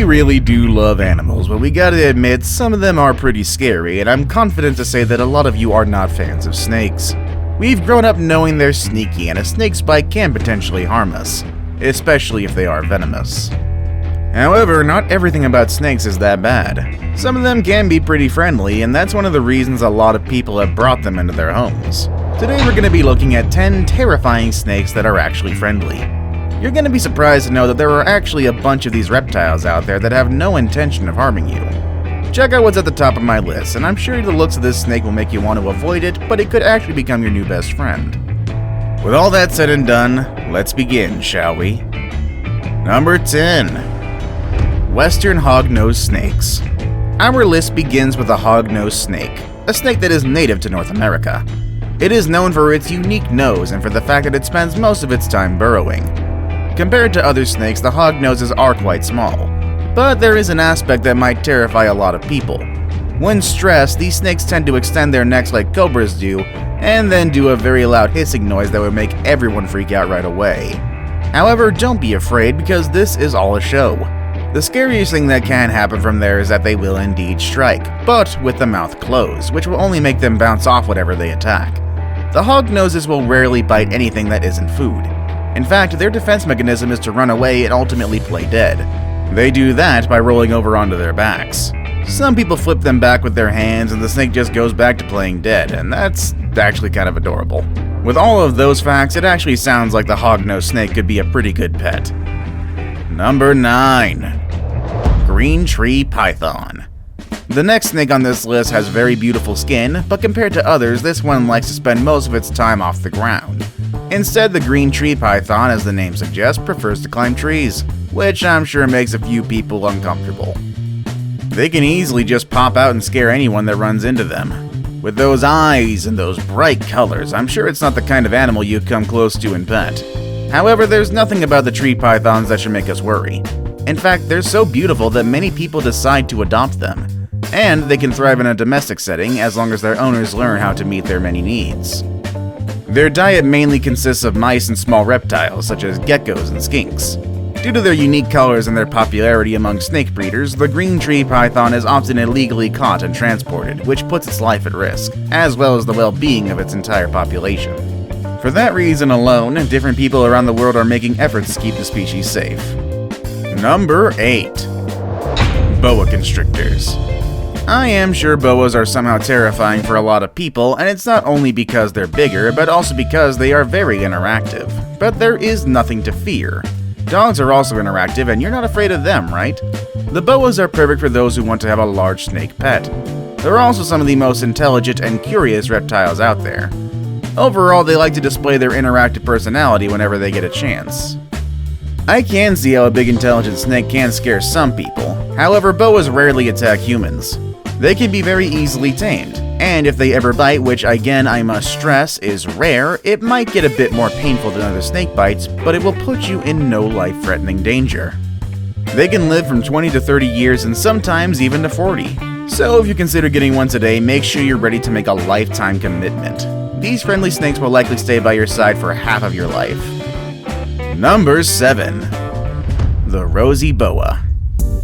We really do love animals, but we gotta admit some of them are pretty scary, and I'm confident to say that a lot of you are not fans of snakes. We've grown up knowing they're sneaky, and a snake's bite can potentially harm us, especially if they are venomous. However, not everything about snakes is that bad. Some of them can be pretty friendly, and that's one of the reasons a lot of people have brought them into their homes. Today we're going to be looking at 10 terrifying snakes that are actually friendly. You're going to be surprised to know that there are actually a bunch of these reptiles out there that have no intention of harming you. Check out what's at the top of my list, and I'm sure the looks of this snake will make you want to avoid it, but it could actually become your new best friend. With all that said and done, let's begin, shall we? Number 10. Western hognose snakes. Our list begins with a hognose snake, a snake that is native to North America. It is known for its unique nose and for the fact that it spends most of its time burrowing. Compared to other snakes, the hognoses are quite small, but there is an aspect that might terrify a lot of people. When stressed, these snakes tend to extend their necks like cobras do, and then do a very loud hissing noise that would make everyone freak out right away. However, don't be afraid because this is all a show. The scariest thing that can happen from there is that they will indeed strike, but with the mouth closed, which will only make them bounce off whatever they attack. The hognoses will rarely bite anything that isn't food. In fact, their defense mechanism is to run away and ultimately play dead. They do that by rolling over onto their backs. Some people flip them back with their hands and the snake just goes back to playing dead, and that's actually kind of adorable. With all of those facts, it actually sounds like the hognose snake could be a pretty good pet. Number 9. Green tree python. The next snake on this list has very beautiful skin, but compared to others, this one likes to spend most of its time off the ground. Instead, the green tree python, as the name suggests, prefers to climb trees, which I'm sure makes a few people uncomfortable. They can easily just pop out and scare anyone that runs into them. With those eyes and those bright colors, I'm sure it's not the kind of animal you'd come close to and pet. However, there's nothing about the tree pythons that should make us worry. In fact, they're so beautiful that many people decide to adopt them. And they can thrive in a domestic setting as long as their owners learn how to meet their many needs. Their diet mainly consists of mice and small reptiles, such as geckos and skinks. Due to their unique colors and their popularity among snake breeders, the green tree python is often illegally caught and transported, which puts its life at risk, as well as the well-being of its entire population. For that reason alone, different people around the world are making efforts to keep the species safe. Number 8. Boa constrictors. I am sure boas are somehow terrifying for a lot of people, and it's not only because they're bigger, but also because they are very interactive. But there is nothing to fear. Dogs are also interactive, and you're not afraid of them, right? The boas are perfect for those who want to have a large snake pet. They're also some of the most intelligent and curious reptiles out there. Overall, they like to display their interactive personality whenever they get a chance. I can see how a big intelligent snake can scare some people. However, boas rarely attack humans. They can be very easily tamed, and if they ever bite, which again I must stress is rare, it might get a bit more painful than other snake bites, but it will put you in no life-threatening danger. They can live from 20 to 30 years and sometimes even to 40. So if you consider getting one today, make sure you're ready to make a lifetime commitment. These friendly snakes will likely stay by your side for half of your life. Number 7. The Rosy boa.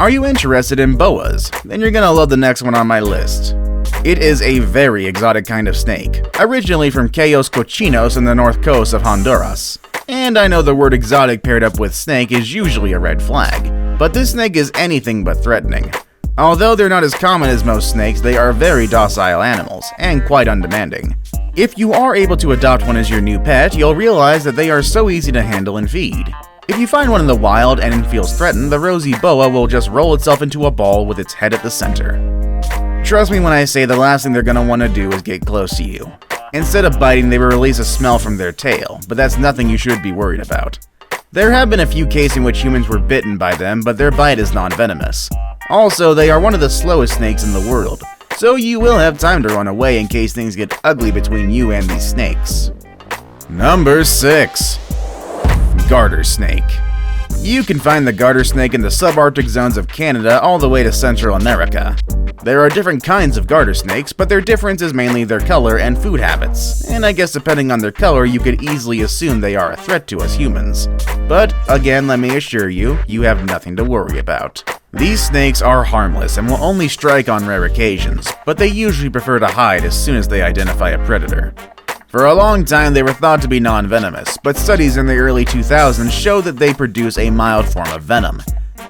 Are you interested in boas? Then you're gonna love the next one on my list. It is a very exotic kind of snake, originally from Cayos cochinos in the north coast of Honduras. And I know the word exotic paired up with snake is usually a red flag, but this snake is anything but threatening. Although they're not as common as most snakes, they are very docile animals, and quite undemanding. If you are able to adopt one as your new pet, you'll realize that they are so easy to handle and feed. If you find one in the wild and it feels threatened, the Rosy boa will just roll itself into a ball with its head at the center. Trust me when I say the last thing they're gonna want to do is get close to you. Instead of biting, they will release a smell from their tail, but that's nothing you should be worried about. There have been a few cases in which humans were bitten by them, but their bite is non-venomous. Also, they are one of the slowest snakes in the world, so you will have time to run away in case things get ugly between you and these snakes. Number 6. Garter snake. You can find the garter snake in the subarctic zones of Canada all the way to Central America. There are different kinds of garter snakes, but their difference is mainly their color and food habits, and I guess depending on their color you could easily assume they are a threat to us humans. But again, let me assure you, you have nothing to worry about. These snakes are harmless and will only strike on rare occasions, but they usually prefer to hide as soon as they identify a predator. For a long time they were thought to be non-venomous, but studies in the early 2000s show that they produce a mild form of venom.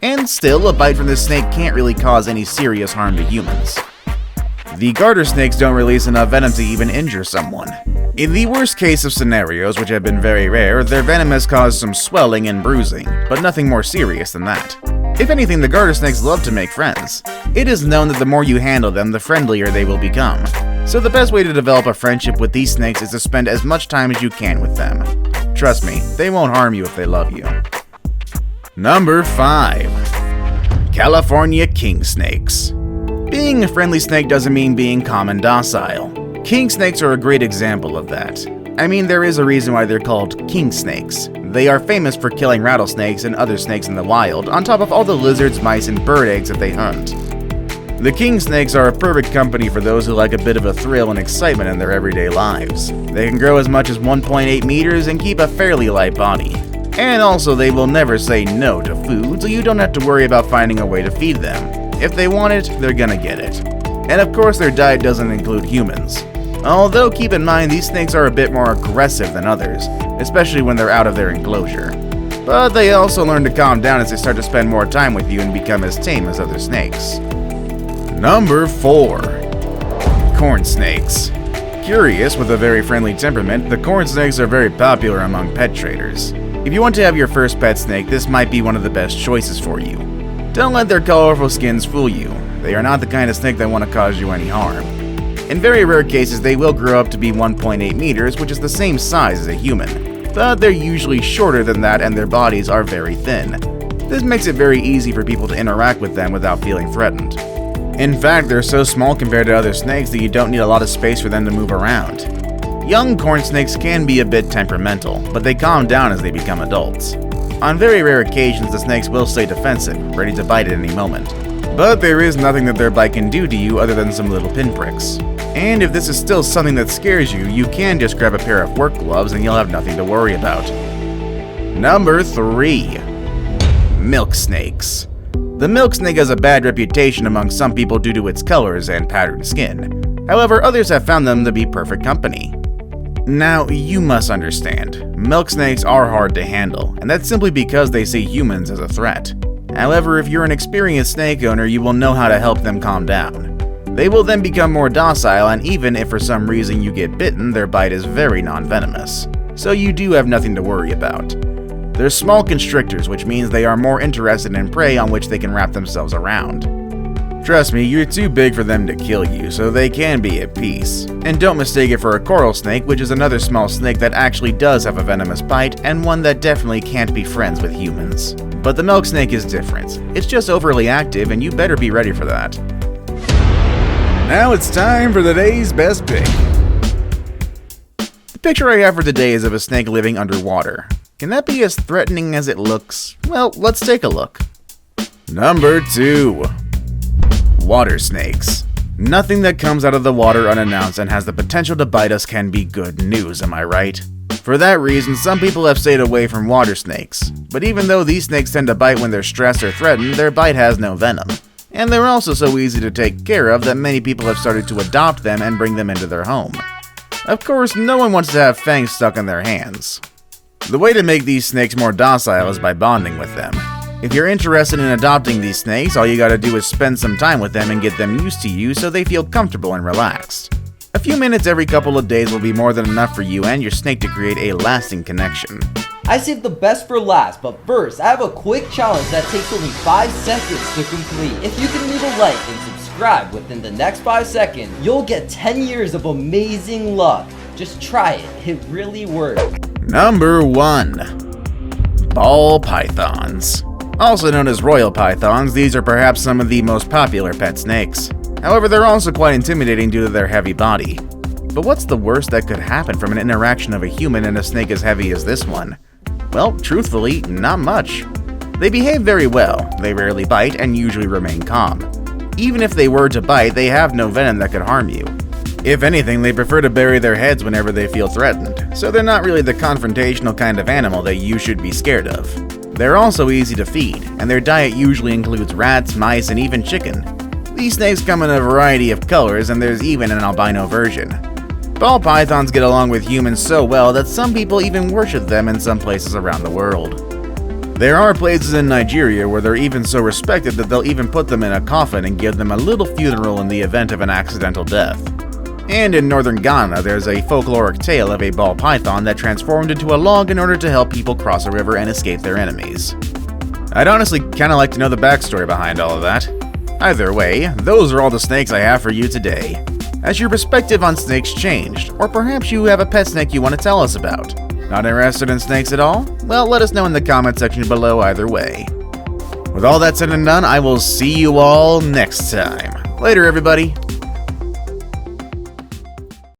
And still, a bite from this snake can't really cause any serious harm to humans. The garter snakes don't release enough venom to even injure someone. In the worst case of scenarios, which have been very rare, their venom has caused some swelling and bruising, but nothing more serious than that. If anything, the garter snakes love to make friends. It is known that the more you handle them, the friendlier they will become. So the best way to develop a friendship with these snakes is to spend as much time as you can with them. Trust me, they won't harm you if they love you. Number 5. California king snakes. Being a friendly snake doesn't mean being calm and docile. King snakes are a great example of that. I mean, there is a reason why they're called king snakes. They are famous for killing rattlesnakes and other snakes in the wild, on top of all the lizards, mice, and bird eggs that they hunt. The king snakes are a perfect company for those who like a bit of a thrill and excitement in their everyday lives. They can grow as much as 1.8 meters and keep a fairly light body. And also, they will never say no to food, so you don't have to worry about finding a way to feed them. If they want it, they're gonna get it. And of course, their diet doesn't include humans. Although, keep in mind, these snakes are a bit more aggressive than others, especially when they're out of their enclosure. But they also learn to calm down as they start to spend more time with you and become as tame as other snakes. Number 4. Corn snakes. Curious, with a very friendly temperament, the corn snakes are very popular among pet traders. If you want to have your first pet snake, this might be one of the best choices for you. Don't let their colorful skins fool you. They are not the kind of snake that want to cause you any harm. In very rare cases, they will grow up to be 1.8 meters, which is the same size as a human. But they're usually shorter than that and their bodies are very thin. This makes it very easy for people to interact with them without feeling threatened. In fact, they're so small compared to other snakes that you don't need a lot of space for them to move around. Young corn snakes can be a bit temperamental, but they calm down as they become adults. On very rare occasions, the snakes will stay defensive, ready to bite at any moment. But there is nothing that their bite can do to you other than some little pinpricks. And if this is still something that scares you, you can just grab a pair of work gloves and you'll have nothing to worry about. Number 3. Milk snakes. The milk snake has a bad reputation among some people due to its colors and patterned skin. However, others have found them to be perfect company. Now, you must understand, milk snakes are hard to handle, and that's simply because they see humans as a threat. However, if you're an experienced snake owner, you will know how to help them calm down. They will then become more docile, and even if for some reason you get bitten, their bite is very non-venomous. So you do have nothing to worry about. They're small constrictors, which means they are more interested in prey on which they can wrap themselves around. Trust me, you're too big for them to kill you, so they can be at peace. And don't mistake it for a coral snake, which is another small snake that actually does have a venomous bite, and one that definitely can't be friends with humans. But the milk snake is different. It's just overly active, and you better be ready for that. Now it's time for the day's best pick. The picture I have for today is of a snake living underwater. Can that be as threatening as it looks? Well, let's take a look. Number 2. Water snakes. Nothing that comes out of the water unannounced and has the potential to bite us can be good news, am I right? For that reason, some people have stayed away from water snakes. But even though these snakes tend to bite when they're stressed or threatened, their bite has no venom. And they're also so easy to take care of that many people have started to adopt them and bring them into their home. Of course, no one wants to have fangs stuck in their hands. The way to make these snakes more docile is by bonding with them. If you're interested in adopting these snakes, all you gotta do is spend some time with them and get them used to you so they feel comfortable and relaxed. A few minutes every couple of days will be more than enough for you and your snake to create a lasting connection. I saved the best for last, but first, I have a quick challenge that takes only 5 seconds to complete. If you can leave a like and subscribe within the next 5 seconds, you'll get 10 years of amazing luck. Just try it, it really works. Number 1. Ball pythons. Also known as royal pythons, these are perhaps some of the most popular pet snakes. However, they're also quite intimidating due to their heavy body. But what's the worst that could happen from an interaction of a human and a snake as heavy as this one? Well, truthfully, not much. They behave very well, they rarely bite, and usually remain calm. Even if they were to bite, they have no venom that could harm you. If anything, they prefer to bury their heads whenever they feel threatened, so they're not really the confrontational kind of animal that you should be scared of. They're also easy to feed, and their diet usually includes rats, mice, and even chicken. These snakes come in a variety of colors, and there's even an albino version. Ball pythons get along with humans so well that some people even worship them in some places around the world. There are places in Nigeria where they're even so respected that they'll even put them in a coffin and give them a little funeral in the event of an accidental death. And in northern Ghana, there's a folkloric tale of a ball python that transformed into a log in order to help people cross a river and escape their enemies. I'd honestly kinda like to know the backstory behind all of that. Either way, those are all the snakes I have for you today. Has your perspective on snakes changed? Or perhaps you have a pet snake you want to tell us about? Not interested in snakes at all? Well, let us know in the comment section below either way. With all that said and done, I will see you all next time. Later, everybody.